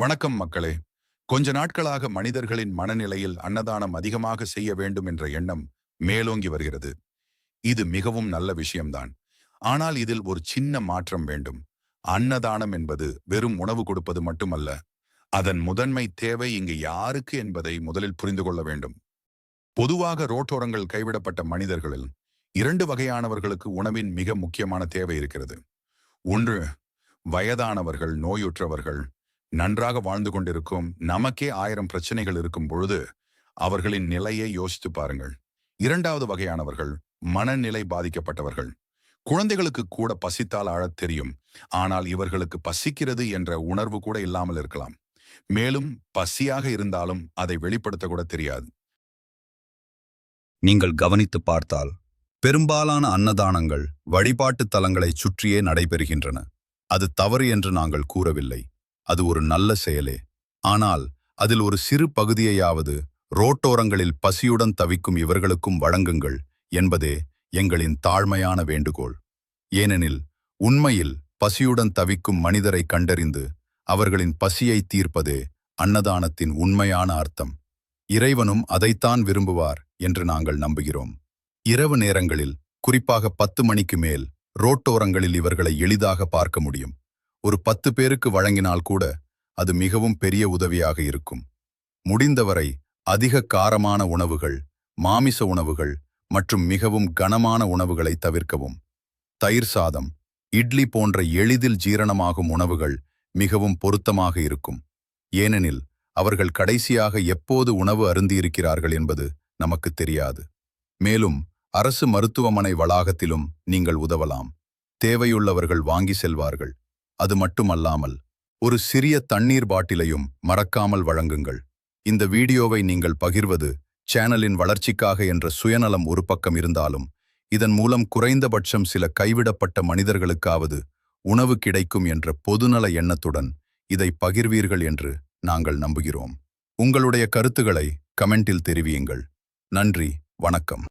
வணக்கம் மக்களே. கொஞ்ச நாட்களாக மனிதர்களின் மனநிலையில் அன்னதானம் அதிகமாக செய்ய வேண்டும் என்ற எண்ணம் மேலோங்கி வருகிறது. இது மிகவும் நல்ல விஷயம்தான். ஆனால் இதில் ஒரு சின்ன மாற்றம் வேண்டும். அன்னதானம் என்பது வெறும் உணவு கொடுப்பது மட்டுமல்ல. அதன் முதன்மை தேவை இங்கு யாருக்கு என்பதை முதலில் புரிந்து கொள்ள வேண்டும். பொதுவாக ரோட்டோரங்கள் கைவிடப்பட்ட மனிதர்களில் இரண்டு வகையானவர்களுக்கு உணவின் மிக முக்கியமான தேவை இருக்கிறது. ஒன்று, வயதானவர்கள், நோயுற்றவர்கள், நன்றாக வாழ்ந்து கொண்டிருக்கும் நமக்கே 1000 பிரச்சனைகள் இருக்கும் பொழுது அவர்களின் நிலையை யோசித்து பாருங்கள். இரண்டாவது வகையானவர்கள் மனநிலை பாதிக்கப்பட்டவர்கள். குழந்தைகளுக்கு கூட பசித்தால் அழத் தெரியும். ஆனால் இவர்களுக்கு பசிக்கிறது என்ற உணர்வு கூட இல்லாமல் இருக்கலாம். மேலும் பசியாக இருந்தாலும் அதை வெளிப்படுத்த கூட தெரியாது. நீங்கள் கவனித்து பார்த்தால் பெரும்பாலான அன்னதானங்கள் வழிபாட்டு தலங்களைச் சுற்றியே நடைபெறுகின்றன. அது தவறு என்று நாங்கள் கூறவில்லை. அது ஒரு நல்ல செயலே. ஆனால் அதில் ஒரு சிறு பகுதியையாவது ரோட்டோரங்களில் பசியுடன் தவிக்கும் இவர்களுக்கும் வழங்குங்கள் என்பதே எங்களின் தாழ்மையான வேண்டுகோள். ஏனெனில் உண்மையில் பசியுடன் தவிக்கும் மனிதரை கண்டறிந்து அவர்களின் பசியை தீர்ப்பதே அன்னதானத்தின் உண்மையான அர்த்தம். இறைவனும் அதைத்தான் விரும்புவார் என்று நாங்கள் நம்புகிறோம். இரவு நேரங்களில், குறிப்பாக 10 மணிக்கு மேல், ரோட்டோரங்களில் இவர்களை எளிதாக பார்க்க முடியும். ஒரு 10 பேருக்கு வழங்கினால் கூட அது மிகவும் பெரிய உதவியாக இருக்கும். முடிந்தவரை அதிக காரமான உணவுகள், மாமிச உணவுகள் மற்றும் மிகவும் கனமான உணவுகளை தவிர்க்கவும். தயிர் சாதம், இட்லி போன்ற எளிதில் ஜீரணமாகும் உணவுகள் மிகவும் பொருத்தமாக இருக்கும். ஏனெனில் அவர்கள் கடைசியாக எப்போது உணவு அருந்தியிருக்கிறார்கள் என்பது நமக்கு தெரியாது. மேலும் அரசு மருத்துவமனை வளாகத்திலும் நீங்கள் உதவலாம். தேவையுள்ளவர்கள் வாங்கி செல்வார்கள். அது மட்டுமல்லாமல் ஒரு சிறிய தண்ணீர் பாட்டிலையும் மறக்காமல் வழங்குங்கள். இந்த வீடியோவை நீங்கள் பகிர்வது சேனலின் வளர்ச்சிக்காக என்ற சுயநலம் ஒரு பக்கம் இருந்தாலும், இதன் மூலம் குறைந்தபட்சம் சில கைவிடப்பட்ட மனிதர்களுக்காவது உணவு கிடைக்கும் என்ற பொதுநல எண்ணத்துடன் இதை பகிர்வீர்கள் என்று நாங்கள் நம்புகிறோம். உங்களுடைய கருத்துக்களை கமெண்டில் தெரிவியுங்கள். நன்றி, வணக்கம்.